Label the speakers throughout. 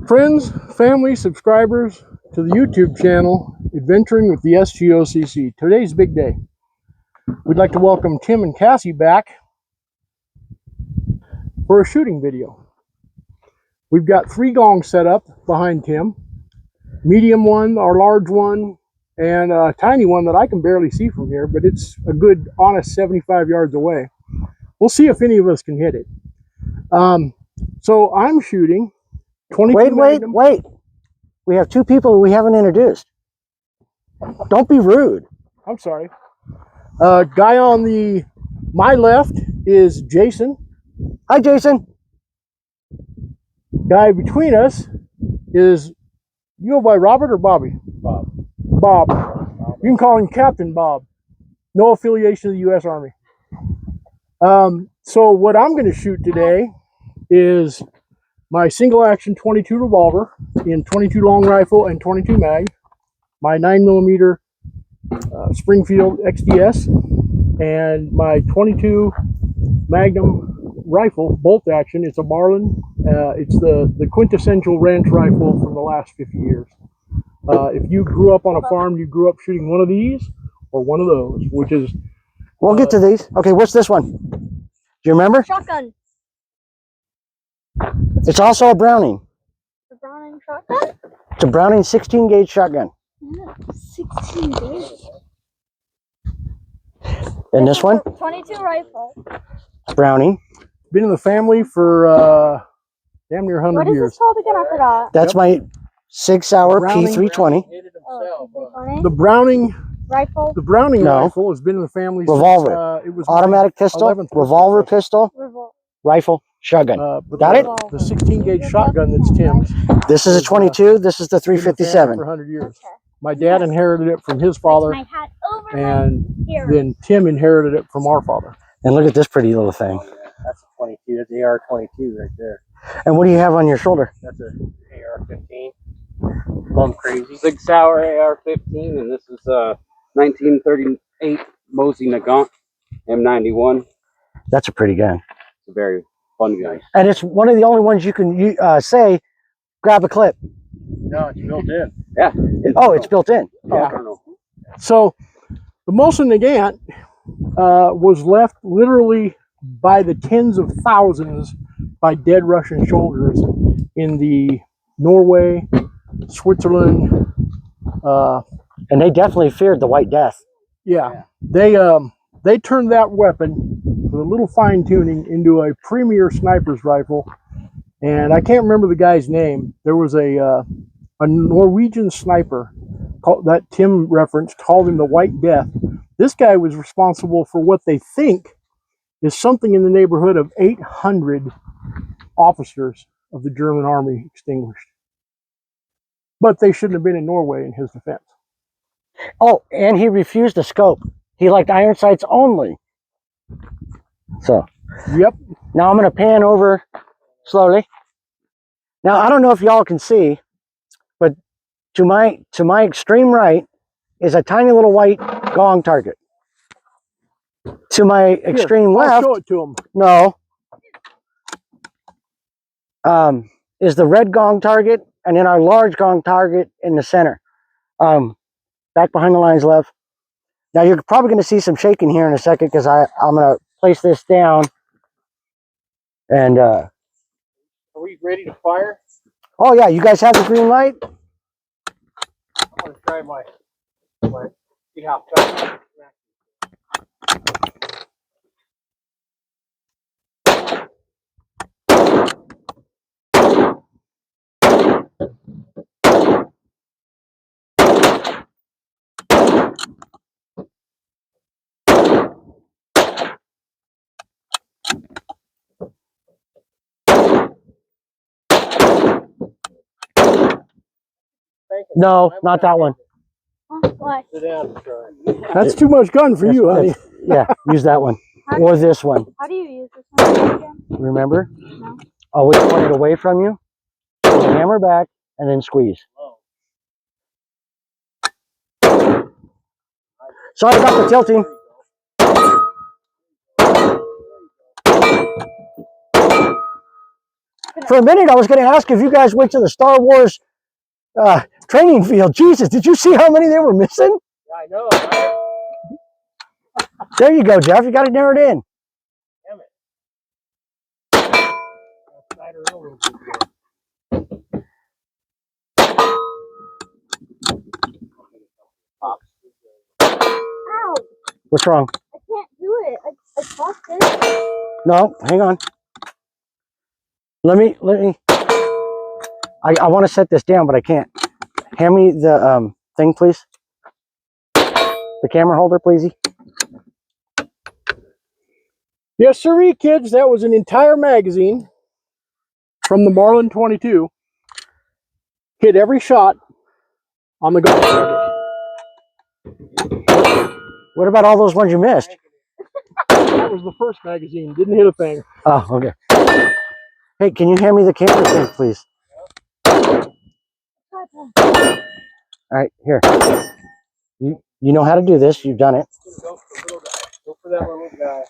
Speaker 1: Friends, family, subscribers to the YouTube channel, Adventuring with the S.G.O.C.C. Today's big day. We'd like to welcome Tim and Cassie back for a shooting video. We've got 3 gongs set up behind Tim. Medium one, our large one, and a tiny one that I can barely see from here, but it's a good, honest 75 yards away. We'll see if any of us can hit it. So I'm shooting 22 Magnum.
Speaker 2: Wait. We have 2 people we haven't introduced. Don't be rude.
Speaker 1: I'm sorry. Guy on my left is Jason.
Speaker 2: Hi, Jason.
Speaker 1: Guy between us is, you go by Robert or Bobby?
Speaker 3: Bob.
Speaker 1: Bob. You can call him Captain Bob. No affiliation to the U.S. Army. So what I'm going to shoot today is my single action 22 revolver in 22 long rifle and 22 mag, my 9mm Springfield XDS, and my 22 Magnum rifle bolt action. It's a Marlin. It's the quintessential ranch rifle from the last 50 years. If you grew up on a farm, you grew up shooting one of these or one of those, which is...
Speaker 2: We'll get to these. Okay, what's this one? Do you remember?
Speaker 4: Shotgun.
Speaker 2: It's also a Browning.
Speaker 4: The Browning shotgun?
Speaker 2: It's a Browning 16 gauge shotgun.
Speaker 4: Yeah, 16 gauge.
Speaker 2: And this one?
Speaker 4: 22 rifle.
Speaker 2: Browning.
Speaker 1: Been in the family for damn near 100
Speaker 4: What is
Speaker 1: years.
Speaker 4: this called again? I forgot.
Speaker 2: That's my 6 hour
Speaker 1: Browning.
Speaker 2: P320.
Speaker 1: The Browning
Speaker 4: Rifle.
Speaker 1: The Browning
Speaker 2: No.
Speaker 1: rifle has been in the family
Speaker 2: Revolver.
Speaker 1: since, it was
Speaker 2: Automatic pistol,
Speaker 1: 11th
Speaker 2: revolver pistol, rifle, shotgun.
Speaker 1: but
Speaker 2: Got it?
Speaker 1: The 16 gauge shotgun that's Tim's.
Speaker 2: This is a 22. This is the
Speaker 1: Been in the family
Speaker 2: 357.
Speaker 1: for 100 years. My dad inherited it from his father,
Speaker 4: My hat over
Speaker 1: and
Speaker 4: here.
Speaker 1: then Tim inherited it from our father.
Speaker 2: And look at this pretty little thing.
Speaker 3: Oh, yeah. That's a 22. That's the AR-22 right there.
Speaker 2: And what do you have on your shoulder?
Speaker 3: That's a AR-15. Plum crazy. 6 hour AR-15, and this is 1938 Mosey Nagant M91.
Speaker 2: That's a pretty gun.
Speaker 3: It's a very fun gun.
Speaker 2: And it's one of the only ones you can say, grab a clip.
Speaker 3: No, it's built in. Yeah.
Speaker 2: It's built in.
Speaker 1: Yeah.
Speaker 2: Oh,
Speaker 1: So the Mosey Nagant was left literally by the tens of thousands by dead Russian soldiers in the Norway, Switzerland.
Speaker 2: and they definitely feared the White Death.
Speaker 1: Yeah. They turned that weapon with a little fine tuning into a premier sniper's rifle, and I can't remember the guy's name. There was a Norwegian sniper that Tim referenced, called him the White Death. This guy was responsible for what they think is something in the neighborhood of 800 officers of the German army extinguished. But they shouldn't have been in Norway in his defense.
Speaker 2: Oh, and he refused a scope. He liked iron sights only. So,
Speaker 1: Yep.
Speaker 2: now I'm going to pan over slowly. Now, I don't know if y'all can see, but to my extreme right is a tiny little white gong target. To my extreme
Speaker 1: I'll
Speaker 2: left,
Speaker 1: show it to him.
Speaker 2: no, is the red gong target, and then our large gong target in the center. Back behind the lines left. Now you're probably going to see some shaking here in a second because I'm going to place this down. And
Speaker 3: Are we ready to fire?
Speaker 2: oh yeah, you guys have the green light?
Speaker 3: I want to try my see how fast.
Speaker 2: No, not that one.
Speaker 4: What?
Speaker 3: Sit down and try.
Speaker 1: That's too much gun for you, honey.
Speaker 2: Yeah, use that one. Or this one.
Speaker 4: How do you use this one again?
Speaker 2: Remember?
Speaker 4: No.
Speaker 2: Always point it away from you. Hammer back and then squeeze. Sorry about the tilting. For a minute, I was going to ask if you guys went to the Star Wars training field. Jesus, did you see how many they were missing?
Speaker 1: Yeah, I know. Right?
Speaker 2: There you go, Jeff. You got it narrowed in.
Speaker 1: Damn it. Snyder Railroad.
Speaker 4: Ow!
Speaker 2: What's wrong?
Speaker 4: I can't do it. I tossed it.
Speaker 2: No, hang on. Let me. I want to set this down, but I can't. Hand me the thing, please. The camera holder, please.
Speaker 1: Yes, sirree, kids. That was an entire magazine from the Marlin 22. Hit every shot on the Gong target.
Speaker 2: What about all those ones you missed?
Speaker 1: That was the first magazine. Didn't hit a thing.
Speaker 2: Oh, okay. Hey, can you hand me the camera thing, please? All right, here. You know how to do this. You've done it.
Speaker 1: Go for the little guy. Go for that little guy.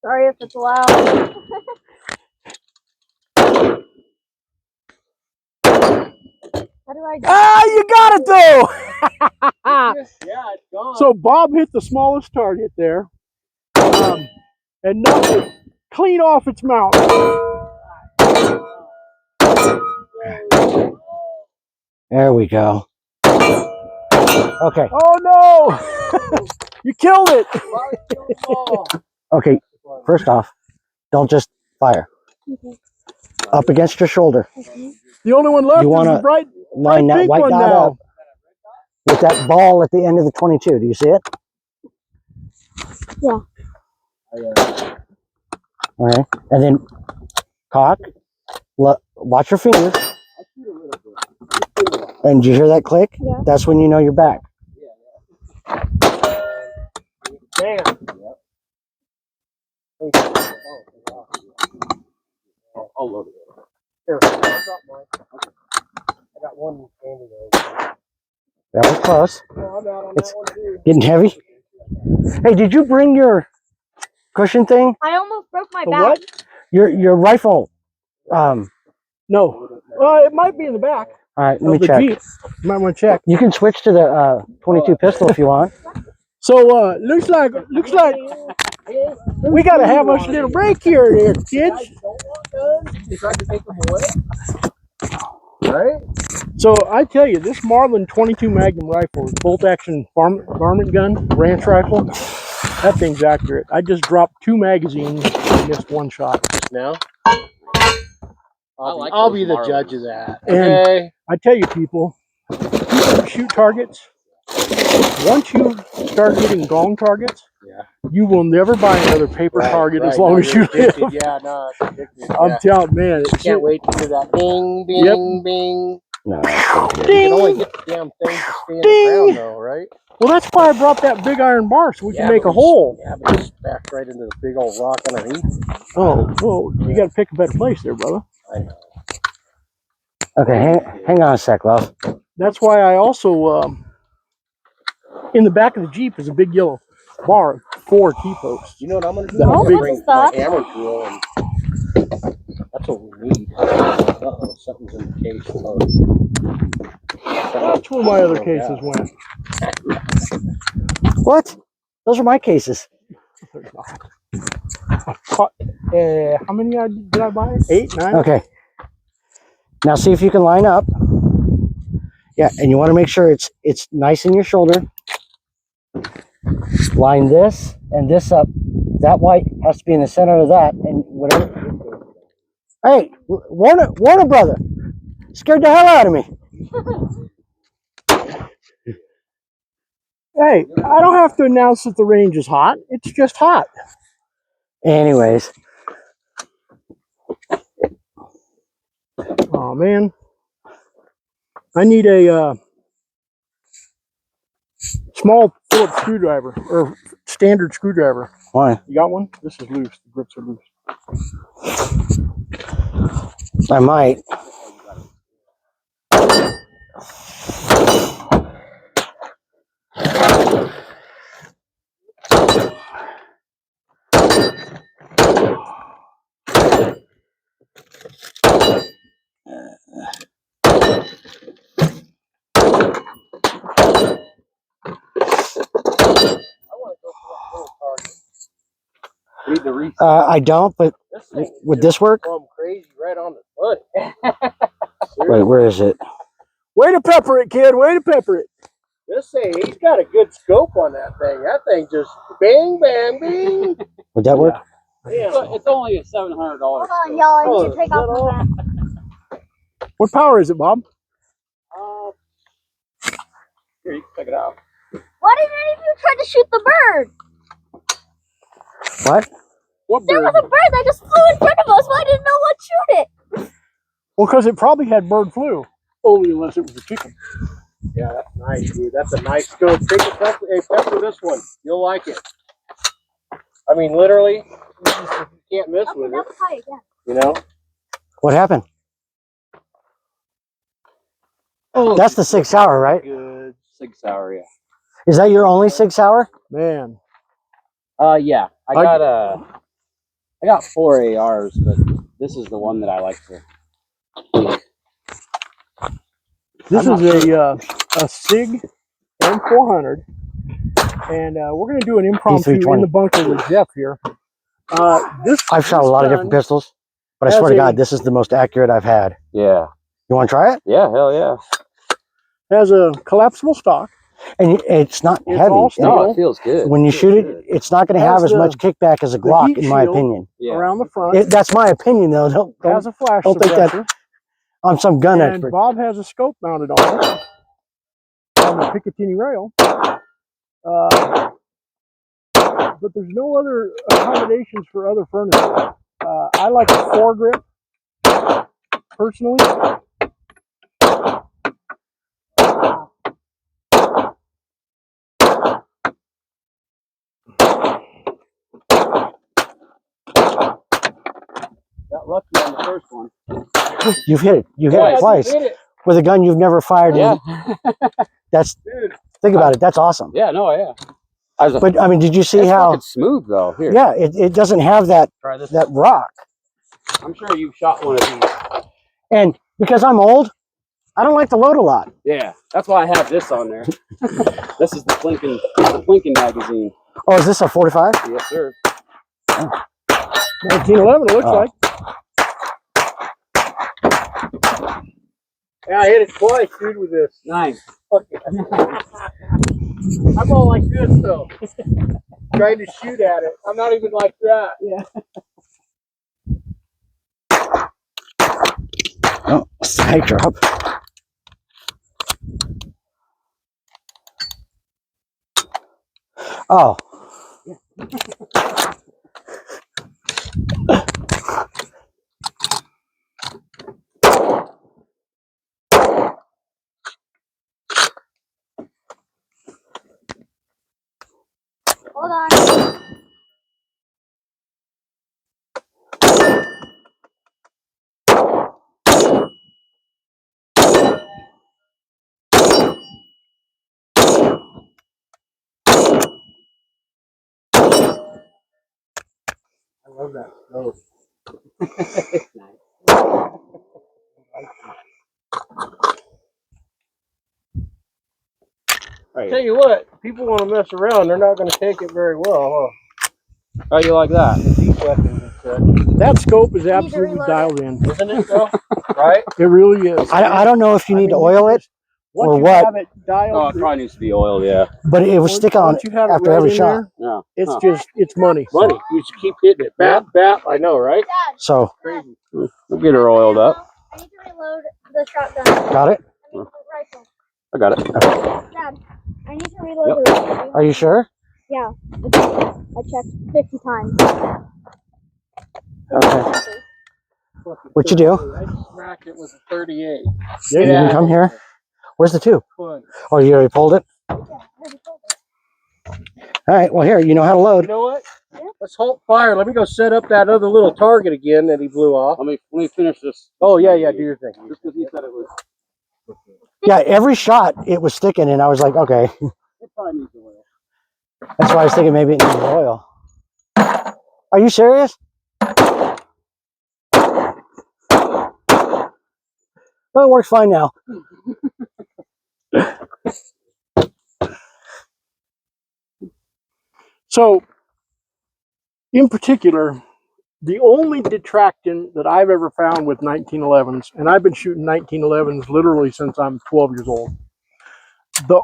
Speaker 4: Sorry if it's loud. How do I do?
Speaker 1: Ah, you got it though!
Speaker 3: Yeah, it's gone.
Speaker 1: So Bob hit the smallest target there, and knocked it clean off its mount.
Speaker 2: There we go. Okay.
Speaker 1: Oh no! You killed it!
Speaker 2: Okay. First off, don't just fire.
Speaker 4: Okay.
Speaker 2: Up against your shoulder.
Speaker 1: The only one left
Speaker 2: You
Speaker 1: is
Speaker 2: wanna
Speaker 1: the bright
Speaker 2: Line that
Speaker 1: pink
Speaker 2: white
Speaker 1: one
Speaker 2: dot
Speaker 1: now.
Speaker 2: up with that ball at the end of the 22. Do you see it?
Speaker 4: Yeah.
Speaker 2: All right. And then cock. Watch your fingers. And did you hear that click?
Speaker 4: Yeah.
Speaker 2: That's when you know you're back.
Speaker 1: Damn.
Speaker 3: I'll load it.
Speaker 1: Here, I got one handy there.
Speaker 2: That was close.
Speaker 1: Oh, I'm out on
Speaker 2: It's
Speaker 1: that one too.
Speaker 2: getting heavy. Hey, did you bring your cushion thing?
Speaker 4: I almost broke my
Speaker 1: The
Speaker 4: back.
Speaker 1: what?
Speaker 2: Your rifle.
Speaker 1: No. It might be in the back
Speaker 2: All right, let
Speaker 1: of
Speaker 2: me
Speaker 1: the
Speaker 2: check.
Speaker 1: Jeep. You might want to check.
Speaker 2: You can switch to the 22 pistol if you want.
Speaker 1: So looks like we gotta have us a little break here, kids.
Speaker 3: You tried to take them away? Right?
Speaker 1: So I tell you, this Marlin 22 Magnum rifle is bolt action varmint gun, ranch rifle. That thing's accurate. I just dropped 2 magazines and missed 1 shot.
Speaker 3: Now?
Speaker 1: I'll be the judge of
Speaker 3: that.
Speaker 1: And
Speaker 3: Okay.
Speaker 1: I tell you, people who shoot targets, once you start hitting Gong targets, you will never buy another paper target as long as you live.
Speaker 3: Yeah, no, it's addictive.
Speaker 1: I'm telling, man,
Speaker 3: You can't wait to hear that bing, bing,
Speaker 1: Yep.
Speaker 3: bing.
Speaker 2: No, that's
Speaker 3: You
Speaker 1: Ding!
Speaker 3: can only hit the damn thing to stay in the
Speaker 1: Ding!
Speaker 3: ground, though, right?
Speaker 1: Well, that's why I brought that big iron bar so we can make
Speaker 3: but
Speaker 1: a hole.
Speaker 3: Yeah, but it's backed right into the big old rock underneath.
Speaker 1: Oh, well, you got to pick a better place there, brother.
Speaker 3: I know.
Speaker 2: Okay, hang on a sec, love.
Speaker 1: That's why I also, in the back of the Jeep is a big yellow bar, 4 T-posts.
Speaker 3: You know what I'm going to do?
Speaker 1: That
Speaker 3: I'm going
Speaker 1: big-
Speaker 3: to bring
Speaker 4: Stop.
Speaker 3: my hammer tool, and that's what we need. Uh-oh, something's in the case.
Speaker 1: That's where my other cases went.
Speaker 2: What? Those are my cases.
Speaker 1: How many did I buy? 8, 9?
Speaker 2: Okay. Now see if you can line up. Yeah, and you want to make sure it's nice in your shoulder. Line this and this up. That white has to be in the center of that, and whatever. Hey, Warner brother, scared the hell out of me.
Speaker 1: Hey, I don't have to announce that the range is hot. It's just hot.
Speaker 2: Anyways,
Speaker 1: Oh, man. I need a small Phillips screwdriver, or standard screwdriver.
Speaker 2: why?
Speaker 1: You got one? This is loose. The grips are loose.
Speaker 2: I might.
Speaker 3: We need to reset.
Speaker 2: I don't, but
Speaker 1: This thing
Speaker 2: would this work?
Speaker 1: Plumb crazy right on the foot.
Speaker 2: Wait, where is it?
Speaker 1: Way to pepper it, kid. Way to pepper it. This thing, he's got a good scope on that thing. That thing just bang, bang, bang.
Speaker 2: Would that work?
Speaker 1: Yeah.
Speaker 3: It's only a $700.
Speaker 4: Hold on, y'all. I need to take off my hat.
Speaker 1: What power is it, Bob?
Speaker 3: Here, you can check it out.
Speaker 4: Why didn't any of you try to shoot the bird?
Speaker 2: What?
Speaker 1: What
Speaker 4: There
Speaker 1: bird?
Speaker 4: was a bird that just flew in front of us. Why didn't no one shoot it?
Speaker 1: Well, because it probably had bird flu. Only unless it was a chicken. Yeah, that's nice, dude. That's a nice scope. Take a pepper, hey, pepper this one. You'll like it. I mean, literally, you can't miss
Speaker 4: Okay,
Speaker 1: with
Speaker 4: that
Speaker 1: it.
Speaker 4: was high again.
Speaker 1: You know?
Speaker 2: What happened?
Speaker 1: Oh,
Speaker 2: That's the 6 hour, right?
Speaker 1: good.
Speaker 3: 6 hour, yeah.
Speaker 2: Is that your only 6 hour?
Speaker 1: Man.
Speaker 3: Yeah. I got 4 ARs, but this is the one that I like to.
Speaker 1: This
Speaker 3: I'm
Speaker 1: is a SIG M400. And we're going to do an impromptu
Speaker 2: P320.
Speaker 1: in the bunker with Jeff here.
Speaker 2: I've shot a lot of different pistols, but I
Speaker 1: has
Speaker 2: swear to
Speaker 1: a-
Speaker 2: God, this is the most accurate I've had.
Speaker 3: Yeah.
Speaker 2: You want to try it?
Speaker 3: Yeah, hell yeah.
Speaker 1: Has a collapsible stock.
Speaker 2: And it's not
Speaker 1: It's
Speaker 2: heavy.
Speaker 1: all
Speaker 2: And
Speaker 3: No,
Speaker 1: steel.
Speaker 3: it feels good.
Speaker 2: when you shoot it, it's not going to
Speaker 1: Has
Speaker 2: have as
Speaker 1: the-
Speaker 2: much kickback as a
Speaker 1: the
Speaker 2: Glock,
Speaker 1: heat
Speaker 2: in my
Speaker 1: shield.
Speaker 2: opinion.
Speaker 3: Yeah.
Speaker 1: Around the front.
Speaker 2: That's my opinion, though.
Speaker 1: Has a flash
Speaker 2: don't think that-
Speaker 1: suppressor.
Speaker 2: I'm some gun
Speaker 1: And
Speaker 2: expert.
Speaker 1: Bob has a scope mounted on it. On the Picatinny rail. But there's no other accommodations for other furniture. I like a foregrip, personally.
Speaker 3: Got lucky on the first one.
Speaker 2: You've hit it. You hit
Speaker 1: Yeah, I
Speaker 2: it
Speaker 1: just
Speaker 2: twice
Speaker 1: hit it.
Speaker 2: with a gun you've never fired.
Speaker 3: Yeah.
Speaker 2: That's
Speaker 1: Dude.
Speaker 2: think about it. That's awesome.
Speaker 3: Yeah, no, yeah.
Speaker 2: But I mean, did you see
Speaker 3: It's
Speaker 2: how?
Speaker 3: fucking smooth though. Here.
Speaker 2: Yeah, it doesn't have that
Speaker 3: Try this.
Speaker 2: rock.
Speaker 3: I'm sure you've shot one of these.
Speaker 2: And because I'm old, I don't like to load a lot.
Speaker 3: Yeah, that's why I have this on there. This is the Plinkin magazine.
Speaker 2: Oh, is this a 45?
Speaker 3: Yes, sir.
Speaker 1: 1911, it looks
Speaker 2: Oh.
Speaker 1: like. Yeah, I hit it twice, dude, with this.
Speaker 3: Nice.
Speaker 1: Fuck it. I'm all like this, though. Trying to shoot at it. I'm not even like that.
Speaker 3: Yeah.
Speaker 2: Oh, side drop. Oh.
Speaker 4: Hold on.
Speaker 1: I love that stove.
Speaker 3: Right.
Speaker 1: Tell you what, people want to mess around, they're not going to take it very well,
Speaker 3: How you like that?
Speaker 1: These weapons and such. That scope is
Speaker 4: I need to
Speaker 1: absolutely
Speaker 4: reload
Speaker 1: dialed in.
Speaker 2: Isn't
Speaker 1: it, though? Right? It really is.
Speaker 2: I don't know if you need to oil it,
Speaker 1: once
Speaker 2: or
Speaker 1: you
Speaker 2: what.
Speaker 1: have it dialed,
Speaker 3: Oh, it probably needs to be oiled, yeah.
Speaker 2: but it will stick on
Speaker 1: once you have it
Speaker 2: after
Speaker 1: right
Speaker 2: every
Speaker 1: in
Speaker 2: shot.
Speaker 1: there,
Speaker 3: Yeah.
Speaker 1: it's
Speaker 3: Huh.
Speaker 1: just, it's money. Money. You just keep hitting it. Bap, bap. I know, right?
Speaker 4: Dad,
Speaker 2: So,
Speaker 1: Crazy.
Speaker 3: We'll get her oiled up.
Speaker 4: I need to reload the shotgun.
Speaker 2: got it?
Speaker 4: I mean, the rifle.
Speaker 3: I got it.
Speaker 4: Dad, I need to reload
Speaker 3: Yep.
Speaker 4: the rifle.
Speaker 2: Are you sure?
Speaker 4: Yeah. I checked 50 times.
Speaker 2: Okay. What'd you do?
Speaker 1: I smacked it with a 38.
Speaker 2: You can come here. Where's the two?
Speaker 1: Fun.
Speaker 2: Oh, you already pulled it?
Speaker 4: Yeah, I already told it.
Speaker 2: All right, well, here, you know how to
Speaker 1: You
Speaker 2: load.
Speaker 1: know what? Let's hold fire. Let me go set up that other little target again that he blew off.
Speaker 3: Let me finish this.
Speaker 1: Oh, yeah, do your thing.
Speaker 3: Just because he said it was.
Speaker 2: Yeah, every shot, it was sticking, and I was like, okay.
Speaker 3: It probably needs oil.
Speaker 2: That's why I was thinking maybe it needs oil. Are you serious? Well, it works fine now.
Speaker 1: So, in particular, the only detraction that I've ever found with 1911s, and I've been shooting 1911s literally since I'm 12 years old, the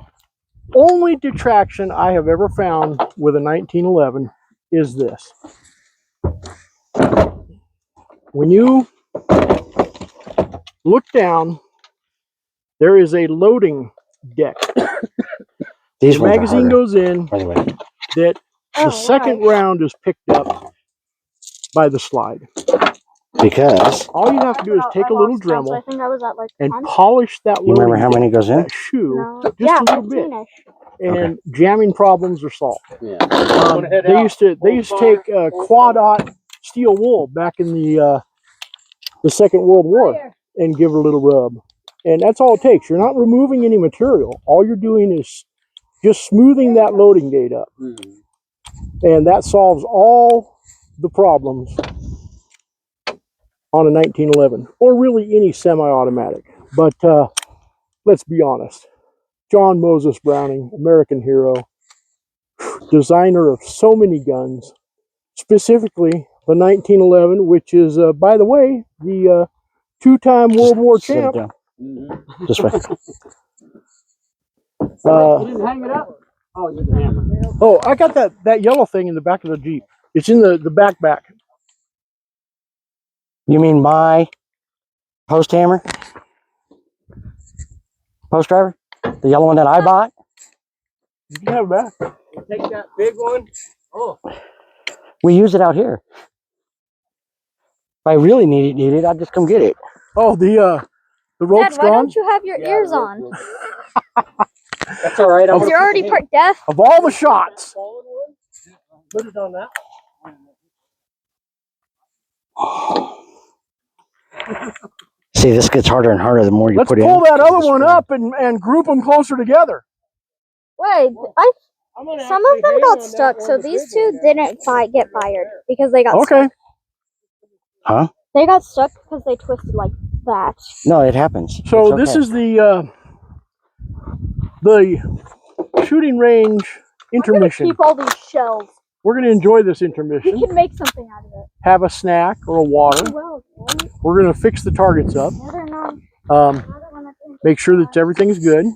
Speaker 1: only detraction I have ever found with a 1911 is this. When you look down, there is a loading deck.
Speaker 2: These
Speaker 1: the
Speaker 2: ones are
Speaker 1: magazine
Speaker 2: harder.
Speaker 1: goes in
Speaker 2: By the way,
Speaker 1: that the
Speaker 4: Oh,
Speaker 1: second
Speaker 4: why?
Speaker 1: round is picked up by the slide.
Speaker 2: because
Speaker 1: All you have to do is take a little
Speaker 4: So I
Speaker 1: Dremel
Speaker 4: think I was at like
Speaker 1: and
Speaker 4: 10.
Speaker 1: polish that
Speaker 2: you remember
Speaker 1: loading
Speaker 2: how
Speaker 1: deck,
Speaker 2: many goes in?
Speaker 1: that shoe,
Speaker 4: No.
Speaker 1: just
Speaker 4: Yeah,
Speaker 1: a little bit,
Speaker 4: 15-ish.
Speaker 1: and jamming problems are solved.
Speaker 3: Yeah.
Speaker 1: They used to take quad aught steel wool back in the Second World War and give it a little rub, and that's all it takes. You're not removing any material. All you're doing is just smoothing that loading gate up, and that solves all the problems on a 1911 or really any semi-automatic. But let's be honest, John Moses Browning, American hero, designer of so many guns, specifically the 1911, which is, by the way, the two-time World War
Speaker 2: Sit it
Speaker 1: champ.
Speaker 2: down. This way.
Speaker 3: You didn't hang it up? Oh, you didn't hammer.
Speaker 1: Oh, I got that yellow thing in the back of the Jeep. It's in the backpack.
Speaker 2: You mean my post hammer? Post driver? The yellow one that I bought?
Speaker 1: You can have it back.
Speaker 3: You take that big one. Oh.
Speaker 2: We use it out here. If I really need it, I'd just come get it.
Speaker 1: Oh, the rope's
Speaker 4: Dad, why
Speaker 1: gone?
Speaker 4: don't you have your ears on?
Speaker 3: That's all right.
Speaker 4: Because you're already part deaf.
Speaker 1: Of all the shots.
Speaker 3: Put it on that.
Speaker 2: See, this gets harder and harder the more you
Speaker 1: Let's
Speaker 2: put in.
Speaker 1: pull that other one up and group them closer together.
Speaker 4: Wait, some of them got stuck, so these two didn't get fired because they got stuck.
Speaker 2: Huh?
Speaker 4: They got stuck because they twisted like that.
Speaker 2: No, it happens.
Speaker 1: So
Speaker 2: It's
Speaker 1: this
Speaker 2: okay.
Speaker 1: is the shooting range intermission.
Speaker 4: Keep all these shells.
Speaker 1: We're going to enjoy this
Speaker 4: We
Speaker 1: intermission.
Speaker 4: can make something out of it.
Speaker 1: Have a snack or a water.
Speaker 4: Well,
Speaker 1: We're going to fix the targets up. Make sure that everything's good.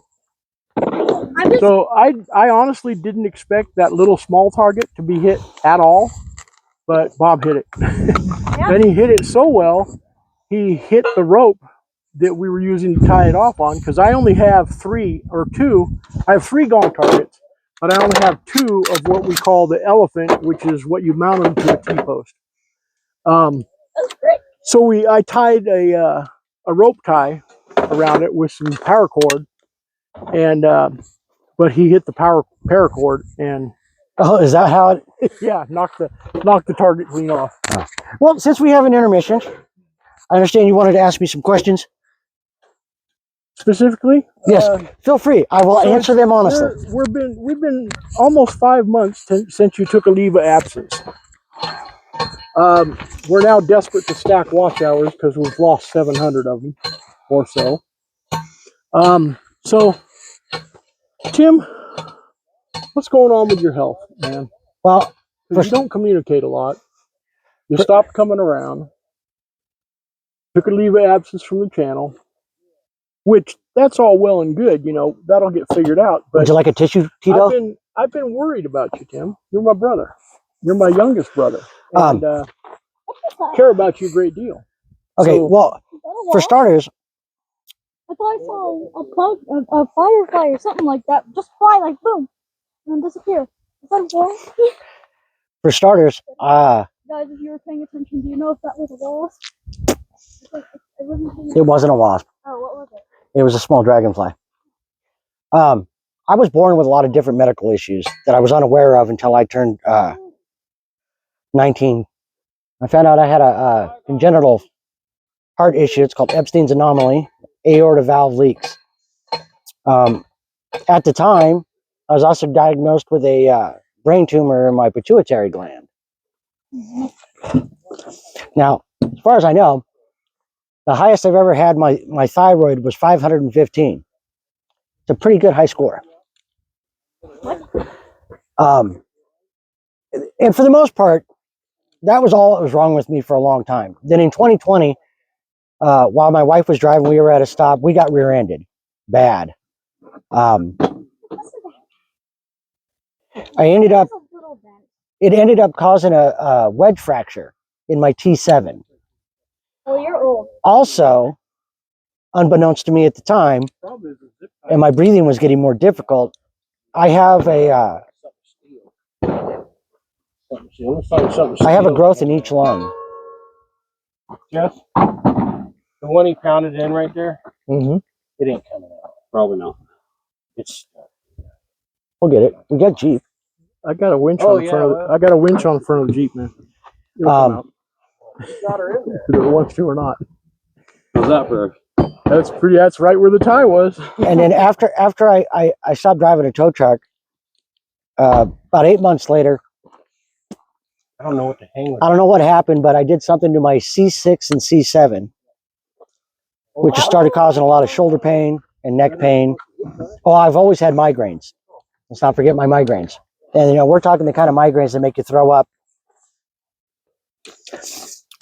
Speaker 1: So I honestly didn't expect that little small target to be hit at all, but Bob hit it. Then he hit it so well, he hit the rope that we were using to tie it off on, because I only have I have three Gong targets, but I only have two of what we call the elephant, which is what you mount them to a T-post.
Speaker 4: That's great.
Speaker 1: So I tied a rope tie around it with some paracord, and but he hit the paracord and
Speaker 2: Oh, is that how it?
Speaker 1: yeah, knocked the target clean off.
Speaker 2: Oh. Well, since we have an intermission, I understand you wanted to ask me some questions.
Speaker 1: Specifically,
Speaker 2: Yes, feel free. I will answer them honestly.
Speaker 1: We've been almost 5 months since you took a leave of absence. We're now desperate to stack watch hours because we've lost 700 of them or so. So, Tim, what's going on with your health, man?
Speaker 2: Well,
Speaker 1: You don't communicate a lot. You stopped coming around. Took a leave of absence from the channel, which that's all well and good. You know, that'll get figured out. But
Speaker 2: would you like a tissue, Tito?
Speaker 1: I've been worried about you, Tim. You're my brother. You're my youngest brother, and care about you a great deal.
Speaker 2: Okay,
Speaker 1: So,
Speaker 2: well, for starters,
Speaker 4: I thought I saw a firefly or something like that just fly like boom and disappear. Is that a wasp?
Speaker 2: for starters,
Speaker 4: Guys, if you were paying attention, do you know if that was a wasp?
Speaker 2: it wasn't a wasp.
Speaker 4: Oh, what was it?
Speaker 2: It was a small dragonfly. I was born with a lot of different medical issues that I was unaware of until I turned 19. I found out I had a congenital heart issue. It's called Epstein's anomaly, aorta valve leaks. At the time, I was also diagnosed with a brain tumor in my pituitary gland. Now, as far as I know, the highest I've ever had my thyroid was 515. It's a pretty good high score. And for the most part, that was all that was wrong with me for a long time. Then in 2020, while my wife was driving, we were at a stop. We got rear-ended, bad. I ended up.
Speaker 4: There's a little dent.
Speaker 2: It ended up causing a wedge fracture in my T7.
Speaker 4: Oh, you're old.
Speaker 2: Also, unbeknownst to me at the time, and my breathing was getting more difficult, I have a growth in each lung.
Speaker 1: Jeff, the one he pounded in right there,
Speaker 2: Mm-hmm.
Speaker 1: it ain't coming out.
Speaker 3: Probably not.
Speaker 1: It's.
Speaker 2: We'll get it. We got Jeep.
Speaker 1: I got a winch on the front. I got a winch on the front of the Jeep, man. It'll come out.
Speaker 3: Got her in there.
Speaker 1: Whether it wants to or not.
Speaker 3: How's that for?
Speaker 1: That's pretty. That's right where the tie was.
Speaker 2: And then after I stopped driving a tow truck, about 8 months later,
Speaker 1: I don't know what to hang with.
Speaker 2: I don't know what happened, but I did something to my C6 and C7, which started causing a lot of shoulder pain and neck pain. Oh, I've always had migraines. Let's not forget my migraines. And, you know, we're talking the kind of migraines that make you throw up.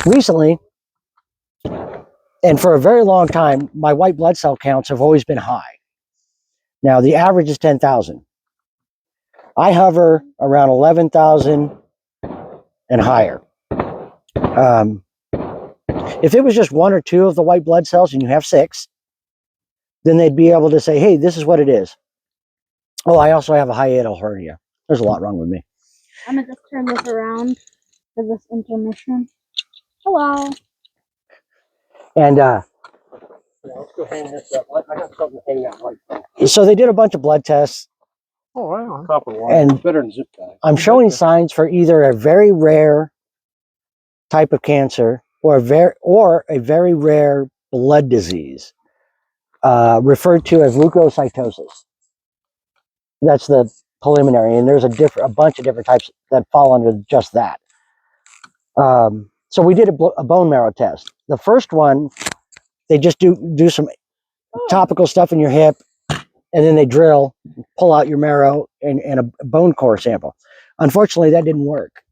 Speaker 2: Recently, and for a very long time, my white blood cell counts have always been high. Now, the average is 10,000. I hover around 11,000 and higher. If it was just 1 or 2 of the white blood cells and you have 6, then they'd be able to say, hey, this is what it is. Oh, I also have a hiatal hernia. There's a lot wrong with me.
Speaker 4: I'm gonna just turn this around for this intermission. Hello.
Speaker 2: And
Speaker 1: Let's go hang this up. I got something to hang that light.
Speaker 2: so they did a bunch of blood tests.
Speaker 1: Oh, wow. Copper wire.
Speaker 2: And
Speaker 1: better than zip tie.
Speaker 2: I'm showing signs for either a very rare type of cancer or a very rare blood disease, referred to as leukocytosis. That's the preliminary, and there's a bunch of different types that fall under just that. So we did a bone marrow test. The first one, they just do some topical stuff in your hip, and then they drill, pull out your marrow and a bone core sample. Unfortunately, that didn't work.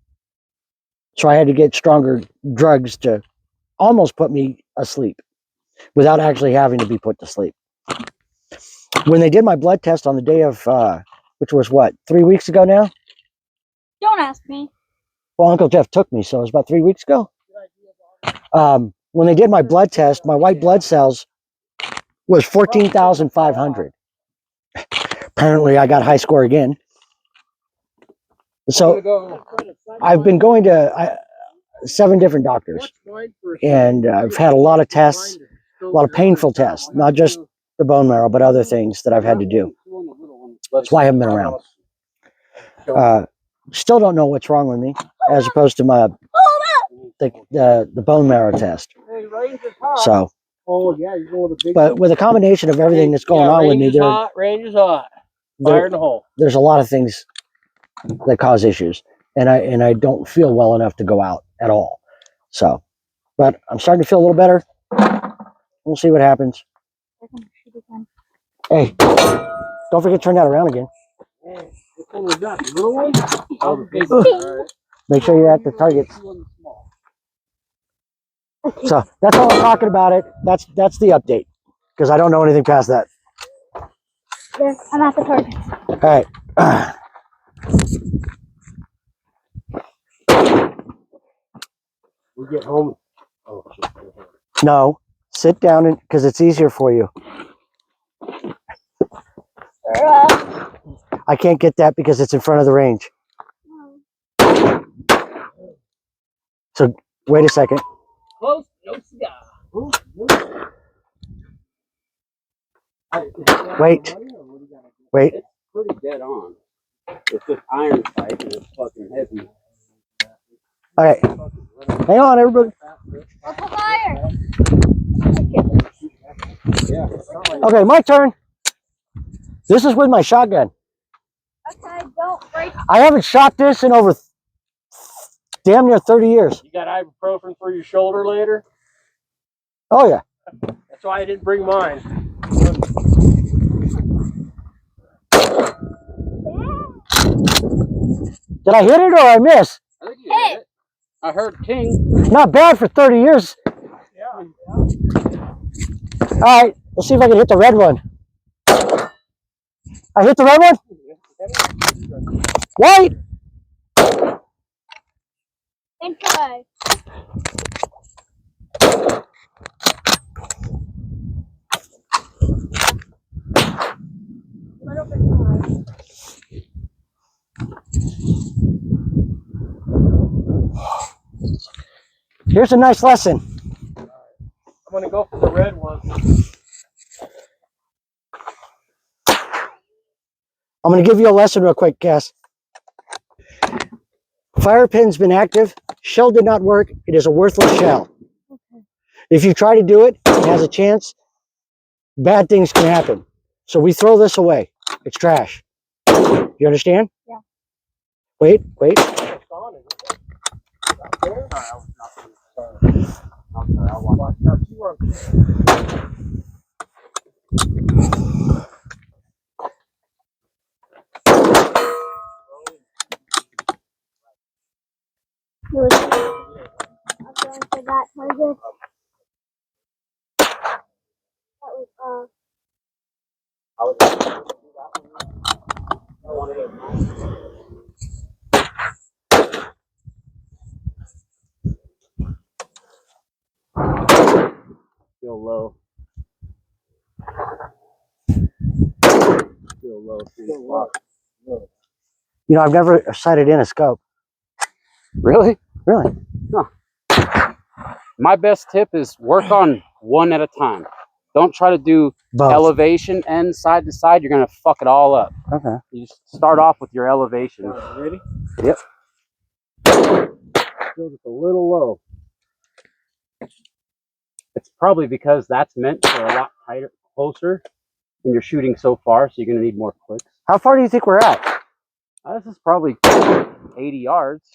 Speaker 2: So I had to get stronger drugs to almost put me asleep without actually having to be put to sleep. When they did my blood test on the day of, which was what, 3 weeks ago now?
Speaker 4: Don't ask me.
Speaker 2: Well, Uncle Jeff took me, so it was about 3 weeks ago. When they did my blood test, my white blood cells was 14,500. Apparently, I got high score again. So I've been going to 7 different doctors, and I've had a lot of tests, a lot of painful tests, not just the bone marrow, but other things that I've had to do. That's why I haven't been around. Still don't know what's wrong with me, as opposed to my the bone marrow test. So, but with a combination of everything that's going on with me,
Speaker 1: range is hot. Fire in the hole.
Speaker 2: There's a lot of things that cause issues, and I don't feel well enough to go out at all. So, but I'm starting to feel a little better. We'll see what happens. Hey, don't forget to turn that around again.
Speaker 1: Which one was that? The little one?
Speaker 3: Oh, the big one. All right.
Speaker 2: Make sure you're at the targets. So that's all I'm talking about. That's the update, because I don't know anything past that.
Speaker 4: There, I'm at the target.
Speaker 2: All right.
Speaker 1: We get home. Oh, shit.
Speaker 2: No, sit down, and because it's easier for you. I can't get that because it's in front of the range. So wait a second.
Speaker 3: Close, no cigar.
Speaker 2: Wait.
Speaker 3: It's pretty dead on. It's just iron pipe and it's fucking heavy.
Speaker 2: All right. Hang on, everybody.
Speaker 4: What's the fire?
Speaker 3: Yeah.
Speaker 2: Okay, my turn. This is with my shotgun.
Speaker 4: Okay, don't break.
Speaker 2: I haven't shot this in over damn near 30 years.
Speaker 1: You got ibuprofen for your shoulder later?
Speaker 2: Oh, yeah.
Speaker 1: That's why I didn't bring mine.
Speaker 2: Did I hit it or I miss?
Speaker 3: I think you hit it. I heard King.
Speaker 2: Not bad for 30 years.
Speaker 1: Yeah.
Speaker 2: All right, let's see if I can hit the red one. I hit the red one? White!
Speaker 4: And try. A little bit more.
Speaker 2: Here's a nice lesson.
Speaker 1: I'm gonna go for the red one.
Speaker 2: I'm going to give you a lesson real quick, Cass. Fire pin's been active. Shell did not work. It is a worthless shell.
Speaker 4: Okay.
Speaker 2: If you try to do it, it has a chance. Bad things can happen. So we throw this away. It's trash. You understand?
Speaker 4: Yeah.
Speaker 2: Wait.
Speaker 4: I'm going for that target. That was
Speaker 3: Still low. Still low.
Speaker 2: You know, I've never sighted in a scope.
Speaker 3: Really?
Speaker 2: Really?
Speaker 3: My best tip is work on one at a time. Don't try to do
Speaker 2: Both.
Speaker 3: elevation and side to side. You're gonna fuck it all up.
Speaker 2: Okay.
Speaker 3: You just start off with your elevation.
Speaker 1: Ready?
Speaker 3: Yep. Still just a little low. It's probably because that's meant for a lot tighter, closer, and you're shooting so far, so you're gonna need more clicks.
Speaker 2: How far do you think we're at?
Speaker 3: This is probably 80 yards.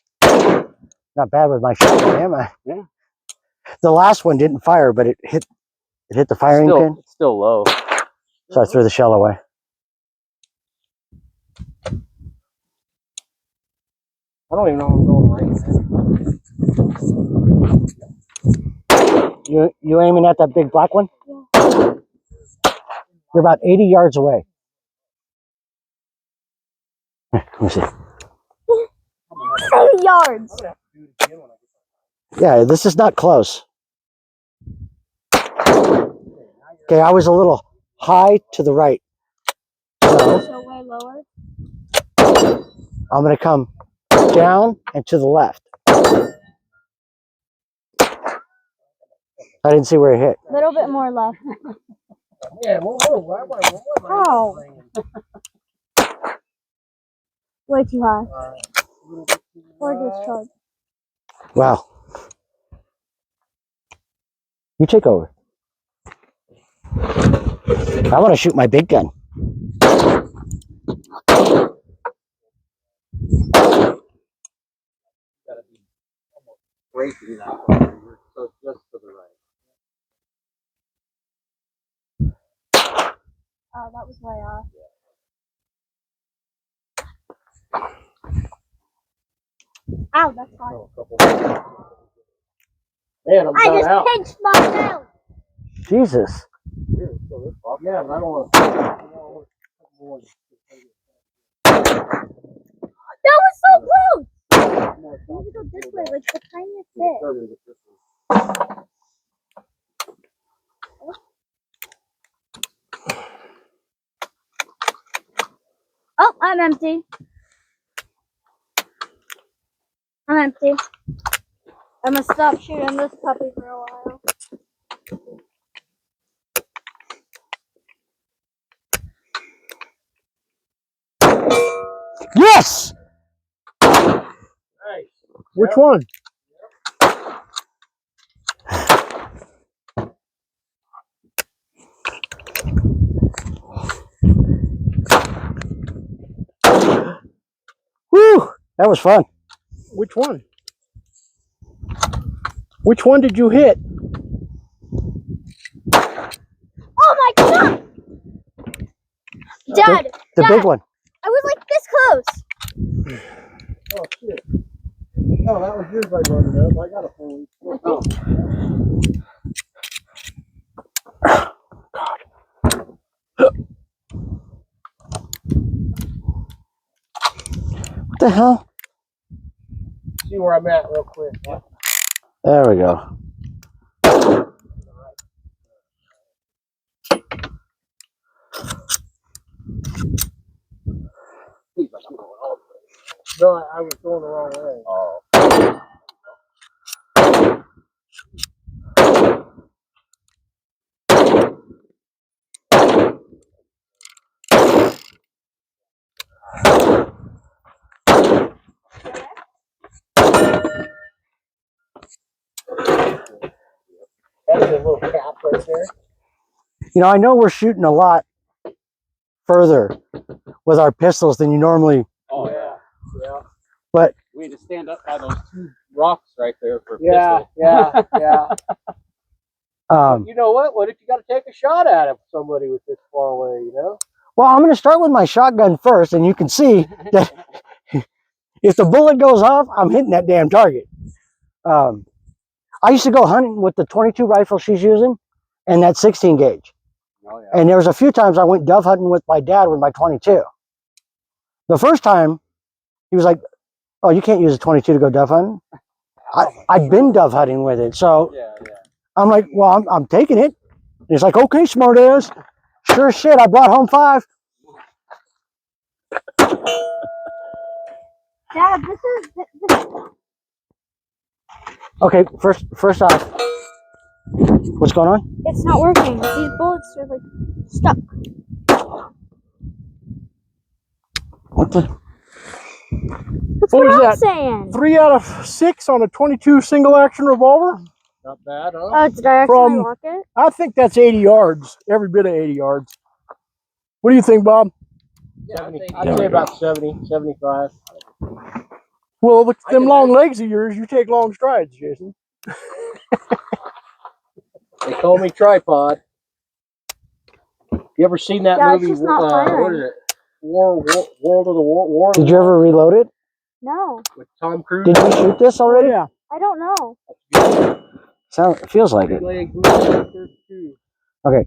Speaker 2: Not bad with my shotgun, am I?
Speaker 3: Yeah.
Speaker 2: The last one didn't fire, but it hit the firing pin.
Speaker 3: It's still low.
Speaker 2: So I threw the shell away.
Speaker 1: I don't even know if I'm going right.
Speaker 2: You aiming at that big black one?
Speaker 4: Yeah.
Speaker 2: You're about 80 yards away. Let me see.
Speaker 4: 80 yards.
Speaker 2: Yeah, this is not close. Okay, I was a little high to the right.
Speaker 4: So way lower.
Speaker 2: I'm going to come down and to the left. I didn't see where it hit.
Speaker 4: A little bit more left.
Speaker 1: Yeah,
Speaker 4: How? Way too high. Or discharge.
Speaker 2: Wow. You take over. I want to shoot my big gun.
Speaker 3: Breaking that one. So just to the right.
Speaker 4: Oh, that was way off. Ow, that's hot.
Speaker 1: Man, I'm
Speaker 4: I
Speaker 1: done
Speaker 4: just
Speaker 1: out.
Speaker 4: pinched myself.
Speaker 2: Jesus.
Speaker 1: Yeah, but I don't want to.
Speaker 4: That was so close. I need to go this way, like the tiniest bit. Oh, I'm empty. I'm empty. I'm gonna stop shooting this puppy for a while.
Speaker 2: Yes!
Speaker 1: Which one?
Speaker 2: Whew! That was fun.
Speaker 1: Which one? Which one did you hit?
Speaker 4: Oh my god! Dad!
Speaker 2: The
Speaker 4: Dad,
Speaker 2: big one.
Speaker 4: I was like this close.
Speaker 1: Oh shit. Oh, that was yours I loaded up. I got a full.
Speaker 3: Oh.
Speaker 2: What the hell?
Speaker 1: See where I'm at real quick. Yeah.
Speaker 2: There we go.
Speaker 3: He's like, I'm going all the way.
Speaker 1: No, I was going the wrong way.
Speaker 3: Oh.
Speaker 1: That's a little cap right there.
Speaker 2: You know, I know we're shooting a lot further with our pistols than you normally.
Speaker 3: Oh yeah.
Speaker 1: Yeah.
Speaker 2: But
Speaker 3: we had to stand up by those two rocks right there for a
Speaker 1: Yeah,
Speaker 3: pistol.
Speaker 1: yeah.
Speaker 2: um,
Speaker 1: You know what? What if you got to take a shot at somebody with this far away? You know.
Speaker 2: well, I'm going to start with my shotgun first, and you can see that if the bullet goes off, I'm hitting that damn target. I used to go hunting with the 22 rifle she's using and that 16 gauge.
Speaker 3: Oh, yeah.
Speaker 2: And there was a few times I went dove hunting with my dad with my 22. The first time, he was like, "Oh, you can't use a 22 to go dove hunting." I'd been dove hunting with it, so
Speaker 3: Yeah.
Speaker 2: I'm like, "Well, I'm taking it." And he's like, "Okay, smart ass." Sure as shit, I brought home 5.
Speaker 4: Dad, this is
Speaker 2: Okay, first off, what's going on?
Speaker 4: it's not working. These bullets are like stuck.
Speaker 2: What the?
Speaker 4: That's
Speaker 1: What was
Speaker 4: I'm
Speaker 1: that?
Speaker 4: saying.
Speaker 1: 3 out of 6 on a 22 single action revolver. Not bad, huh?
Speaker 4: Oh, did I actually lock it?
Speaker 1: I think that's 80 yards. Every bit of 80 yards. What do you think, Bob?
Speaker 3: Yeah,
Speaker 1: I'd say about 70, 75. Well, with them long legs of yours, you take long strides, Jason. They call me tripod. You ever seen that
Speaker 4: Yeah, it's
Speaker 1: movie?
Speaker 4: just not
Speaker 1: What
Speaker 4: firing.
Speaker 1: is it? World of the War.
Speaker 2: Did you ever reload it?
Speaker 4: No,
Speaker 1: With Tom Cruise?
Speaker 2: Did you shoot this already?
Speaker 1: Yeah.
Speaker 4: I don't know.
Speaker 2: It feels like it. Okay.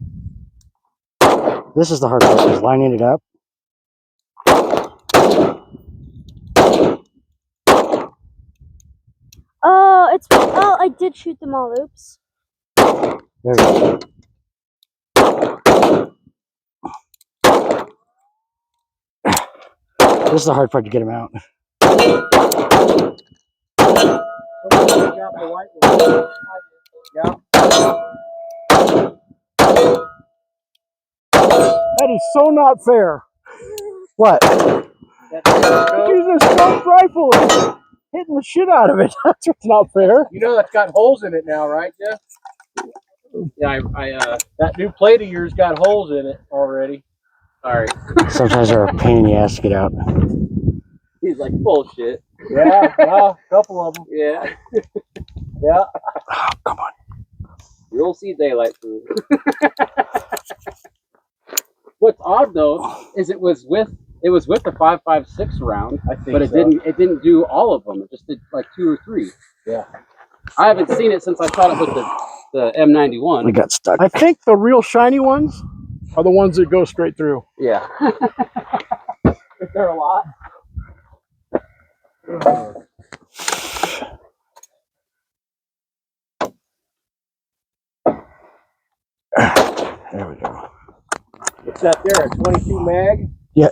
Speaker 2: This is the hard part, is lining it up.
Speaker 4: Oh, I did shoot them all. Oops.
Speaker 2: There we go. This is the hard part to get them out.
Speaker 1: Yeah. That is so not fair.
Speaker 2: What?
Speaker 1: He's using a scoped rifle and hitting the shit out of it. That's what's not fair. You know that's got holes in it now, right, Jeff?
Speaker 3: Yeah,
Speaker 1: That new plate of yours got holes in it already.
Speaker 3: sorry.
Speaker 2: Sometimes they're a pain in the ass to get out.
Speaker 3: He's like, bullshit.
Speaker 1: Yeah, a couple of them.
Speaker 3: Yeah.
Speaker 1: Yeah.
Speaker 2: Oh, come on.
Speaker 3: You'll see daylight soon. What's odd though is it was with the 5.56 round,
Speaker 1: I think
Speaker 3: but it
Speaker 1: so.
Speaker 3: didn't do all of them. It just did like 2 or 3.
Speaker 1: Yeah.
Speaker 3: I haven't seen it since I shot it with the M91.
Speaker 2: We got stuck.
Speaker 1: I think the real shiny ones are the ones that go straight through.
Speaker 3: Yeah. Is there a lot?
Speaker 2: There we go.
Speaker 1: What's that there? A 22 mag?
Speaker 2: Yeah.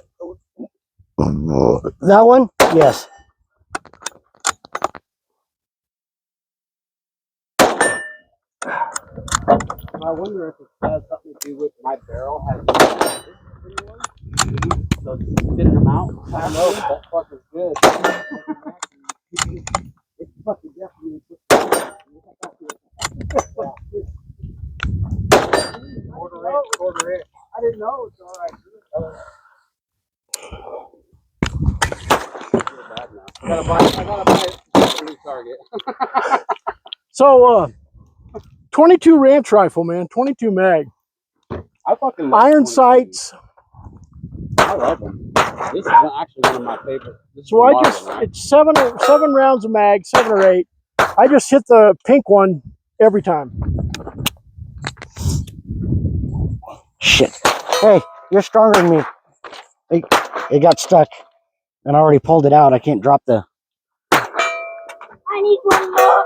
Speaker 2: That one? Yes.
Speaker 3: I wonder if it has something to do with my barrel has so it's spitting them out.
Speaker 1: I don't know if that fucker's good.
Speaker 3: It's fucking definitely
Speaker 1: Quarter inch. I didn't know it's all right.
Speaker 3: I gotta buy a new target.
Speaker 1: So, 22 ranch rifle, man. 22 mag.
Speaker 3: I fucking love
Speaker 1: Iron
Speaker 3: 22.
Speaker 1: sights.
Speaker 3: I love them. This is actually one of my favorite. This is
Speaker 1: So
Speaker 3: the
Speaker 1: I
Speaker 3: Marlin,
Speaker 1: just,
Speaker 3: right?
Speaker 1: it's seven rounds of mag, 7 or 8. I just hit the pink one every time.
Speaker 2: Shit. Hey, you're stronger than me. It got stuck, and I already pulled it out. I can't drop the.
Speaker 4: I need one more.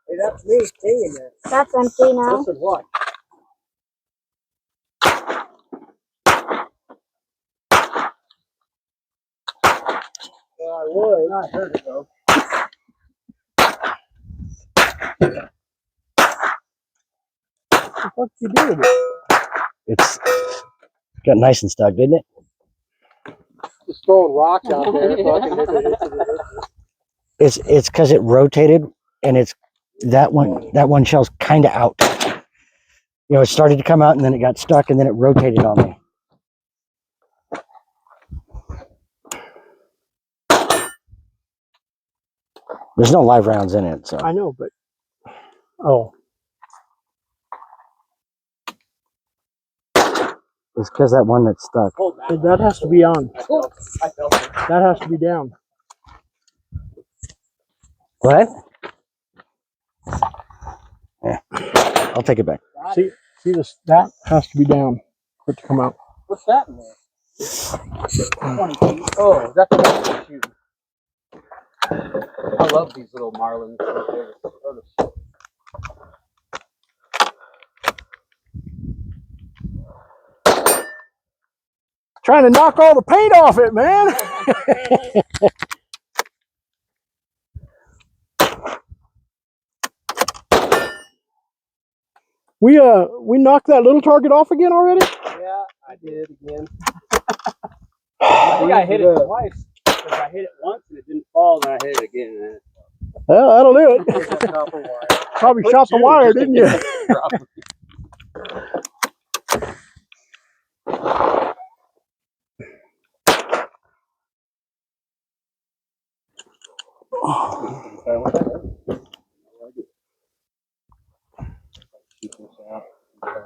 Speaker 1: Hey, that's me singing there.
Speaker 4: That's empty now.
Speaker 1: Listen, what? Well, I would. I heard it though. What did you do with it?
Speaker 2: It's got nice and stuck, didn't it?
Speaker 1: Just throwing rocks out there. Fucking hit the
Speaker 2: It's because it rotated, and it's that one shell's kind of out. You know, it started to come out, and then it got stuck, and then it rotated on me. There's no live rounds in it, so
Speaker 1: I know, but oh,
Speaker 2: it's because that one that's stuck.
Speaker 1: that has to be on.
Speaker 3: I felt it.
Speaker 1: That has to be down.
Speaker 2: What? Yeah, I'll take it back.
Speaker 1: See this? That has to be down for it to come out.
Speaker 3: What's that in there? 20 feet. Oh, that's the one you're shooting. I love these little marlins. They're the
Speaker 1: Trying to knock all the paint off it, man. We knocked that little target off again already?
Speaker 3: Yeah, I did again. I think I hit it twice. Because I hit it once and it didn't fall, then I hit it again.
Speaker 1: Well, that'll do it. Probably shot the wire, didn't you?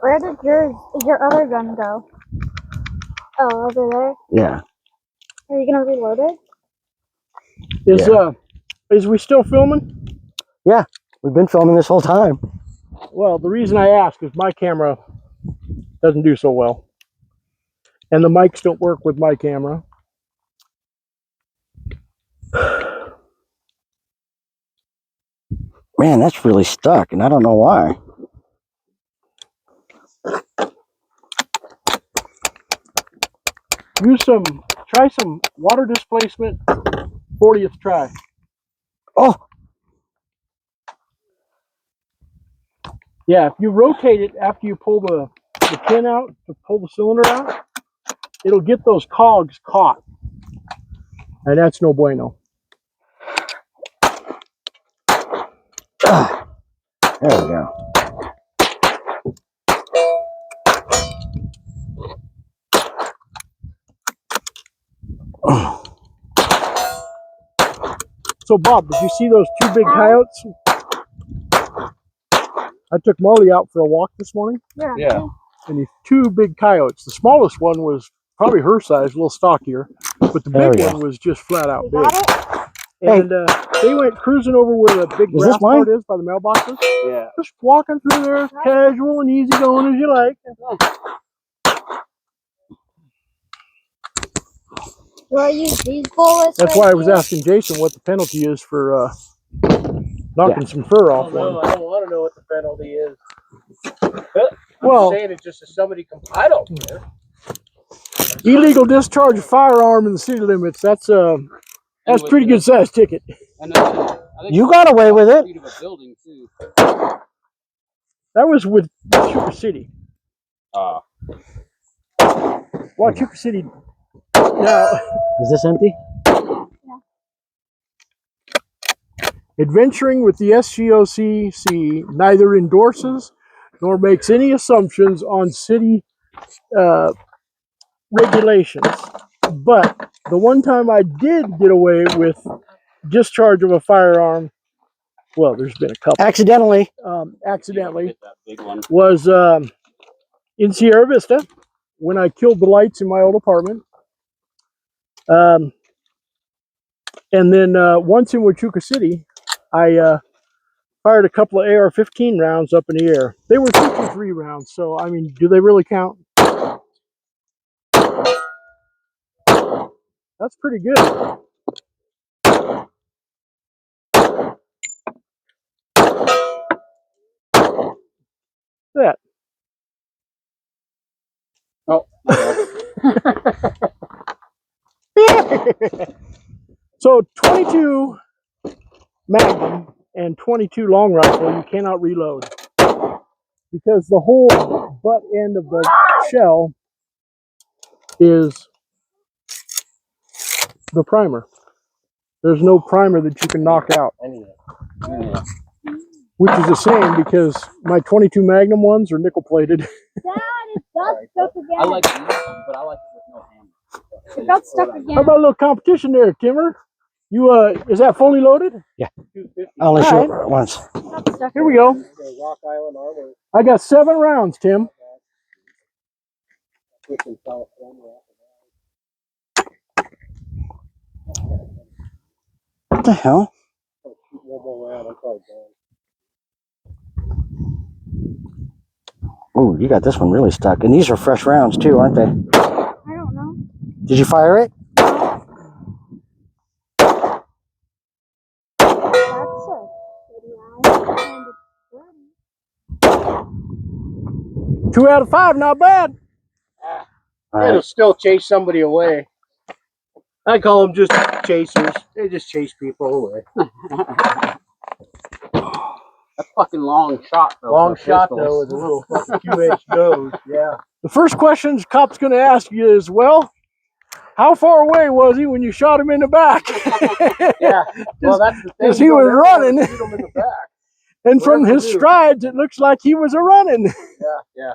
Speaker 4: Where did your other gun go? Oh, over there.
Speaker 2: Yeah.
Speaker 4: Are you gonna reload it?
Speaker 1: Is we still filming?
Speaker 2: Yeah, we've been filming this whole time.
Speaker 1: Well, the reason I ask is my camera doesn't do so well. And the mics don't work with my camera.
Speaker 2: Man, that's really stuck, and I don't know why.
Speaker 1: Try some water displacement, 40th try.
Speaker 2: Oh,
Speaker 1: Yeah, if you rotate it after you pull the pin out, to pull the cylinder out, it'll get those cogs caught. And that's no bueno.
Speaker 2: there we go.
Speaker 1: So, Bob, did you see those 2 big coyotes? I took Marley out for a walk this morning.
Speaker 3: Yeah.
Speaker 1: And these 2 big coyotes. The smallest one was probably her size, a little stockier. But the big one was just flat out big. And they went cruising over where the big grass part is by the mailboxes.
Speaker 3: Yeah.
Speaker 1: Just walking through there, casual and easy going as you like.
Speaker 4: Do I use these bullets?
Speaker 1: That's why I was asking Jason what the penalty is for knocking some fur off one.
Speaker 5: I don't want to know what the penalty is.
Speaker 1: Well,
Speaker 5: I'm saying it just as somebody I don't care.
Speaker 1: illegal discharge of firearm in the city limits. That's pretty good sized ticket.
Speaker 3: And I think
Speaker 2: You got away with it.
Speaker 3: Of a building too.
Speaker 1: That was with Chuka City. Well, Chuka City. Now,
Speaker 2: Is this empty?
Speaker 1: adventuring with the S.G.O.C.C. neither endorses nor makes any assumptions on city regulations. But the one time I did get away with discharge of a firearm, well, there's been a couple.
Speaker 2: Accidentally.
Speaker 1: Accidentally,
Speaker 3: Hit that big one.
Speaker 1: was in Sierra Vista. when I killed the lights in my old apartment. And then once in Huachuca City, I fired a couple of AR-15 rounds up in the air. They were 53 rounds, so I mean, do they really count? That's pretty good. That.
Speaker 3: Oh,
Speaker 1: So 22 Magnum and 22 long rifle, you cannot reload because the whole butt end of the shell is the primer. There's no primer that you can knock out, which is a shame because my 22 Magnum ones are nickel plated.
Speaker 4: Dad, it got stuck again.
Speaker 3: I like these, but I like it with no hammer.
Speaker 4: It got stuck again.
Speaker 1: How about a little competition there, Kimmer? You is that fully loaded?
Speaker 2: Yeah. I only
Speaker 1: All
Speaker 2: shoot
Speaker 1: right.
Speaker 2: it once.
Speaker 4: It got stuck
Speaker 1: Here we
Speaker 4: again.
Speaker 1: go.
Speaker 5: Rock Island Armor.
Speaker 1: I got 7 rounds, Tim.
Speaker 5: In California.
Speaker 2: What the hell?
Speaker 5: One more round. I'm probably done.
Speaker 2: Ooh, you got this one really stuck. And these are fresh rounds too, aren't they?
Speaker 4: I don't know.
Speaker 2: Did you fire it?
Speaker 4: That's a 39 and a 30.
Speaker 1: 2 out of 5, not bad.
Speaker 2: All
Speaker 5: It'll
Speaker 2: right.
Speaker 5: still chase somebody away. I call them just chasers. They just chase people away.
Speaker 3: That's fucking long shot though.
Speaker 5: Long
Speaker 3: for
Speaker 5: shot
Speaker 3: pistols.
Speaker 5: though with a little fucking QH goes. Yeah.
Speaker 1: The first question the cop's going to ask you is, well, how far away was he when you shot him in the back?
Speaker 5: Yeah. Well, that's the thing.
Speaker 1: Because he
Speaker 5: You don't
Speaker 1: was
Speaker 5: ever wanna
Speaker 1: running.
Speaker 5: shoot 'em in the back.
Speaker 1: And from
Speaker 5: Whatever
Speaker 1: his
Speaker 5: you do.
Speaker 1: strides, it looks like he was a running.
Speaker 5: Yeah.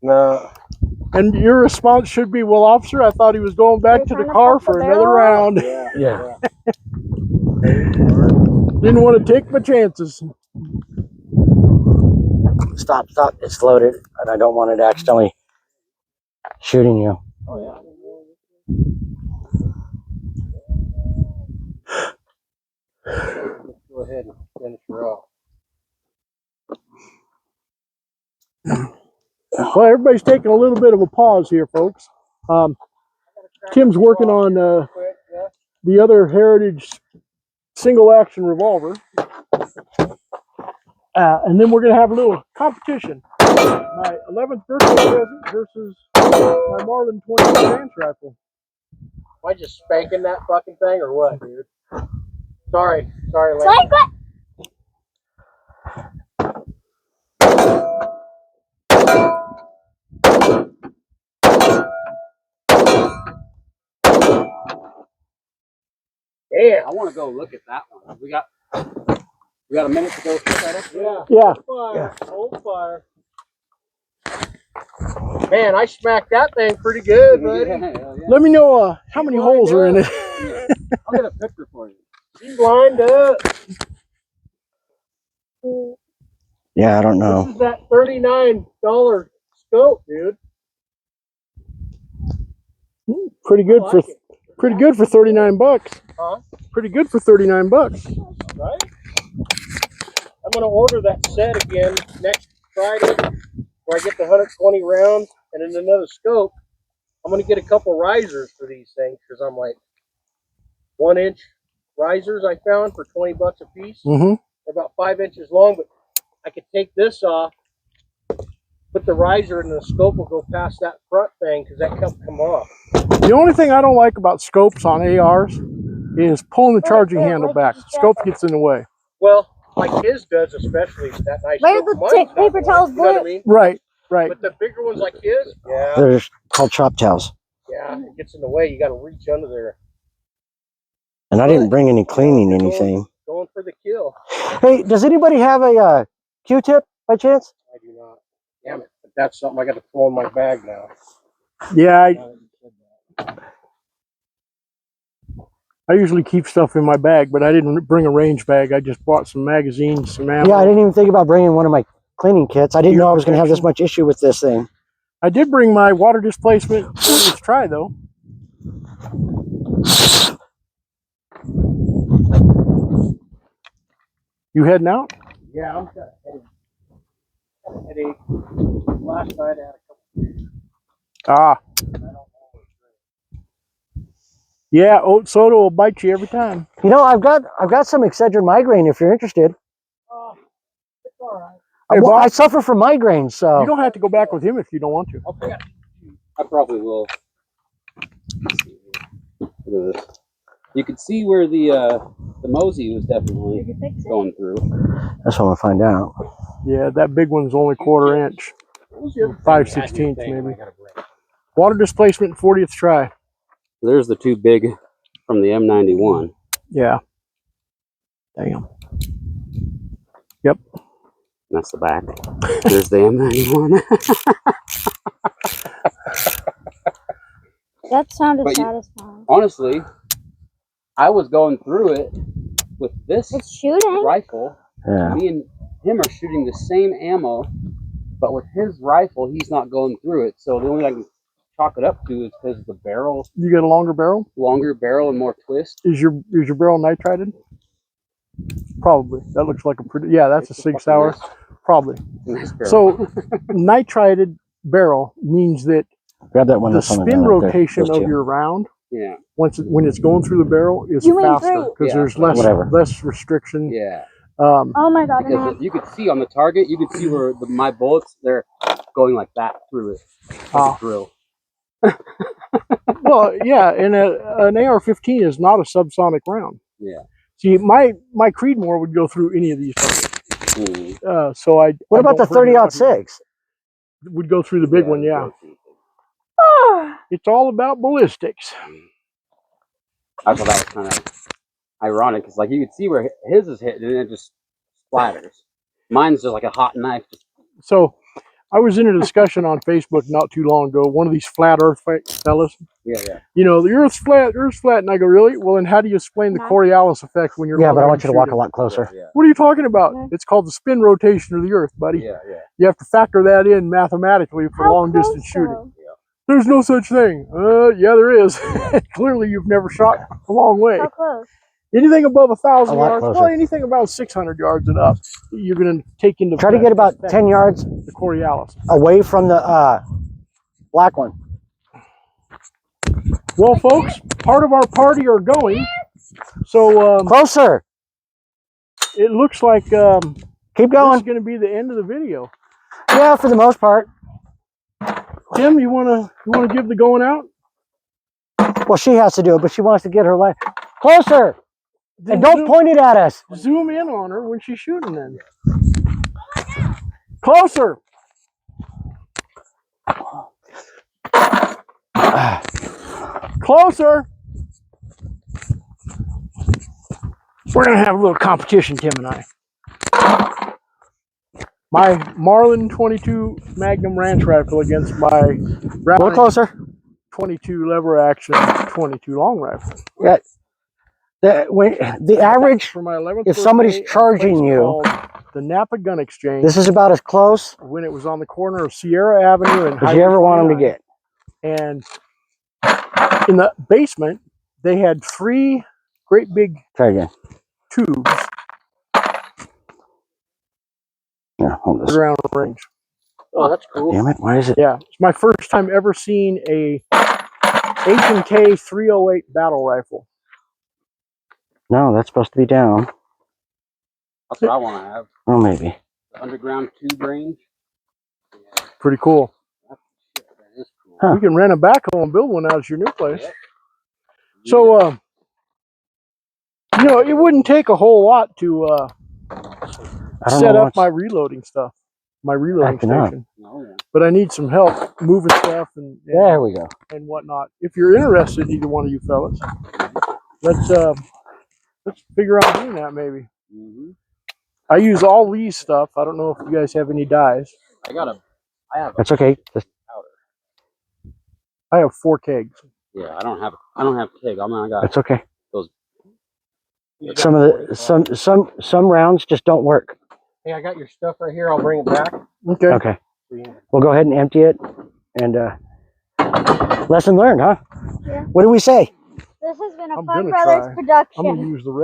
Speaker 5: No.
Speaker 1: And your response should be, well, officer, I thought he was going back
Speaker 4: Are you
Speaker 1: to the
Speaker 4: trying to
Speaker 1: car
Speaker 4: pump the
Speaker 1: for another
Speaker 4: barrel out?
Speaker 1: round.
Speaker 5: Yeah.
Speaker 2: Yeah.
Speaker 1: Didn't want to take my chances.
Speaker 2: Stop, stop. It's loaded, and I don't want it accidentally shooting you.
Speaker 5: Oh yeah. Let's go ahead and finish her off.
Speaker 1: Well, everybody's taking a little bit of a pause here, folks. Tim's working on the other Heritage single action revolver. And then we're going to have a little competition. My 11th birthday present versus my Marlin 22 Ranch rifle.
Speaker 5: Am I just spanking that fucking thing or what, dude? Sorry, lady.
Speaker 4: Like what?
Speaker 5: Damn.
Speaker 3: I want to go look at that one. We got a minute to go look at it.
Speaker 5: Yeah.
Speaker 1: Yeah.
Speaker 5: Fire. Hold fire. Man, I smacked that thing pretty good, buddy.
Speaker 3: Yeah.
Speaker 1: Let me know how many holes are in it.
Speaker 3: I'll get a picture for you.
Speaker 5: She's lined up.
Speaker 2: Yeah, I don't
Speaker 5: This
Speaker 2: know.
Speaker 5: is that $39 scope, dude.
Speaker 1: Pretty good for pretty good for 39 bucks.
Speaker 5: Huh?
Speaker 1: Pretty good for 39 bucks.
Speaker 5: Right? I'm gonna order that set again next Friday, where I get the 120 rounds and then another scope. I'm gonna get a couple risers for these things because I'm like 1-inch risers I found for 20 bucks a piece.
Speaker 1: Mm-hmm.
Speaker 5: They're about 5 inches long, but I could take this off, put the riser and the scope will go past that front thing because that can't come off.
Speaker 1: The only thing I don't like about scopes on ARs is pulling the charging handle back. The scope gets in the way.
Speaker 5: Well, like his does, especially that nice.
Speaker 4: Where
Speaker 5: scope.
Speaker 4: the
Speaker 5: Mine's not
Speaker 4: paper
Speaker 5: one,
Speaker 4: towels
Speaker 5: you know what I
Speaker 4: go?
Speaker 5: mean?
Speaker 1: Right, right.
Speaker 5: But the bigger ones like his, yeah,
Speaker 2: They're called chop tails.
Speaker 5: it gets in the way. You got to reach under there.
Speaker 2: And I didn't bring any cleaning anything.
Speaker 5: Going for the kill.
Speaker 2: Hey, does anybody have a Q-tip by chance?
Speaker 5: I do not. Damn it! But that's something I got to throw in my bag now.
Speaker 1: Yeah, I usually keep stuff in my bag, but I didn't bring a range bag. I just bought some magazines, some ammo.
Speaker 2: Yeah, I didn't even think about bringing one of my cleaning kits. I didn't know I was going to have this much issue with this thing.
Speaker 1: I did bring my water displacement 40th try though. You heading out?
Speaker 5: Yeah, I'm got a headache. Last night I had a couple.
Speaker 1: Ah. Yeah, oat soda will bite you every time.
Speaker 2: You know, I've got some Excedrin migraine if you're interested.
Speaker 5: It's all right.
Speaker 1: Hey,
Speaker 2: Well, I
Speaker 1: Bob,
Speaker 2: suffer from migraines, so
Speaker 1: you don't have to go back with him if you don't want to.
Speaker 5: Okay.
Speaker 3: I probably will. Look at this. You could see where the Mosey was definitely
Speaker 4: Did you fix it?
Speaker 3: going through.
Speaker 2: that's what I'm gonna find out.
Speaker 1: Yeah, that big one's only 1/4 inch.
Speaker 5: What was the other
Speaker 1: 5/16
Speaker 5: thing I
Speaker 1: maybe.
Speaker 5: gotta bring?
Speaker 1: Water displacement 40th try.
Speaker 3: There's the two big from the M91.
Speaker 1: Yeah. Damn. Yep.
Speaker 3: That's the back. There's the M91.
Speaker 4: That sounded
Speaker 3: But
Speaker 4: satisfying.
Speaker 3: honestly, I was going through it with this
Speaker 4: It's shooting.
Speaker 3: rifle.
Speaker 2: Yeah.
Speaker 3: Me and him are shooting the same ammo, but with his rifle, he's not going through it. So the only thing I can chalk it up to is because of the barrel,
Speaker 1: You get a longer barrel?
Speaker 3: longer barrel and more twist.
Speaker 1: Is your barrel nitrided? Probably. That looks like a pretty. Yeah, that's a
Speaker 3: It's
Speaker 1: 6
Speaker 3: fucking
Speaker 1: hour. Probably.
Speaker 3: nice barrel.
Speaker 1: So nitrided barrel means that
Speaker 2: Grab that one
Speaker 1: the
Speaker 2: that's on the
Speaker 1: spin
Speaker 2: ground right there.
Speaker 1: rotation
Speaker 2: Those
Speaker 1: of
Speaker 2: two.
Speaker 1: your round
Speaker 3: yeah,
Speaker 1: when it's going through the barrel is
Speaker 4: You mean
Speaker 1: faster
Speaker 4: through?
Speaker 1: because
Speaker 3: Yeah,
Speaker 1: there's
Speaker 2: whatever.
Speaker 1: less restriction.
Speaker 3: yeah.
Speaker 4: Oh my god.
Speaker 3: Because you could see on the target, you could see where my bullets they're going like that through it, like a drill.
Speaker 1: Well, yeah, and an AR-15 is not a subsonic round.
Speaker 3: Yeah.
Speaker 1: See, my Creedmoor would go through any of these targets.
Speaker 3: Mm.
Speaker 1: So I.
Speaker 2: What
Speaker 1: I
Speaker 2: about the
Speaker 1: don't bring it out here.
Speaker 2: 30-06?
Speaker 1: Would go through the big one, yeah.
Speaker 4: Oh.
Speaker 1: It's all about ballistics.
Speaker 3: I thought that was kind of ironic because, like, you could see where his is hitting and it just splatters. Mine's just like a hot knife.
Speaker 1: So I was in a discussion on Facebook not too long ago. One of these flat Earth fellas.
Speaker 3: Yeah.
Speaker 1: You know, the Earth's flat, and I go, really? Well, then how do you explain the
Speaker 4: No.
Speaker 1: Coriolis effect when you're
Speaker 2: Yeah,
Speaker 1: going
Speaker 2: but I
Speaker 1: out
Speaker 2: want you
Speaker 1: and
Speaker 2: to walk a
Speaker 1: shooting?
Speaker 2: lot closer.
Speaker 3: Yeah.
Speaker 1: What are you talking about?
Speaker 4: Yeah.
Speaker 1: It's called the spin rotation of the Earth, buddy.
Speaker 3: Yeah.
Speaker 1: You have to factor that in mathematically for
Speaker 4: How
Speaker 1: long
Speaker 4: close,
Speaker 1: distance shooting.
Speaker 4: though?
Speaker 1: There's no such thing. Yeah, there is. Clearly, you've never shot a long way.
Speaker 4: How close?
Speaker 1: Anything above 1,000
Speaker 2: A lot
Speaker 1: yards,
Speaker 2: closer.
Speaker 1: well, anything about 600 yards and up, you're going to take into
Speaker 2: Try to get about 10 yards
Speaker 1: the Coriolis.
Speaker 2: away from the black one.
Speaker 1: Well, folks, part of our party are going, so
Speaker 2: Closer.
Speaker 1: it looks like
Speaker 2: Keep
Speaker 1: this
Speaker 2: going.
Speaker 1: is going to be the end of the video.
Speaker 2: Yeah, for the most part.
Speaker 1: Tim, you want to give the going out?
Speaker 2: Well, she has to do it, but she wants to get her life closer.
Speaker 1: Then
Speaker 2: And don't
Speaker 1: zoom,
Speaker 2: point it at us.
Speaker 1: zoom in on her when she's shooting. Then closer. Closer. We're gonna have a little competition, Tim and I. My Marlin 22 Magnum Ranch rifle against my
Speaker 2: A little
Speaker 1: Browning
Speaker 2: closer.
Speaker 1: 22 lever action 22 long rifle.
Speaker 2: Yeah. The average,
Speaker 1: For my 11th
Speaker 2: if somebody's
Speaker 1: birthday, a
Speaker 2: charging
Speaker 1: place
Speaker 2: you,
Speaker 1: called the Napa Gun Exchange,
Speaker 2: this is about as close
Speaker 1: when it was on the corner of Sierra Avenue and
Speaker 2: as
Speaker 1: Highway
Speaker 2: you ever want them to
Speaker 1: 29.
Speaker 2: get.
Speaker 1: And in the basement, they had 3 great big
Speaker 2: Try again.
Speaker 1: tubes
Speaker 2: Yeah, hold this.
Speaker 1: around range.
Speaker 5: Oh, that's cool.
Speaker 2: Damn it! Why is it?
Speaker 1: Yeah, it's my first time ever seeing a H&K 308 battle rifle.
Speaker 2: No, that's supposed to be down.
Speaker 3: That's what I want to have.
Speaker 2: Oh, maybe.
Speaker 3: The underground tube range.
Speaker 1: Pretty cool.
Speaker 3: That is cool.
Speaker 2: Huh.
Speaker 1: You can rent a backhoe and build one out at your new place.
Speaker 3: Yep.
Speaker 1: So, you know, it wouldn't take a whole lot to
Speaker 2: I don't
Speaker 1: set
Speaker 2: know
Speaker 1: up
Speaker 2: what's
Speaker 1: my reloading stuff, my reloading
Speaker 2: acting up.
Speaker 1: station.
Speaker 3: Oh, yeah.
Speaker 1: But I need some help moving stuff and
Speaker 2: There we go.
Speaker 1: and whatnot. If you're interested, either one of you fellas, let's figure out doing that maybe.
Speaker 3: Mm-hmm.
Speaker 1: I use all Lee's stuff. I don't know if you guys have any dyes.
Speaker 3: I have a
Speaker 2: That's okay. Just,
Speaker 3: powder.
Speaker 1: I have 4 kegs.
Speaker 3: Yeah, I don't have keg. I got
Speaker 2: that's okay.
Speaker 3: those.
Speaker 2: Some of the some rounds just don't work.
Speaker 5: Hey, I got your stuff right here. I'll bring it back.
Speaker 1: Okay.
Speaker 2: Okay. We'll go ahead and empty it. And lesson learned, huh?
Speaker 4: Yeah.
Speaker 2: What do we say?
Speaker 4: This has been a
Speaker 1: I'm
Speaker 4: Fun
Speaker 1: gonna
Speaker 4: Brothers
Speaker 1: try. I'm
Speaker 4: production.
Speaker 1: gonna use the rest.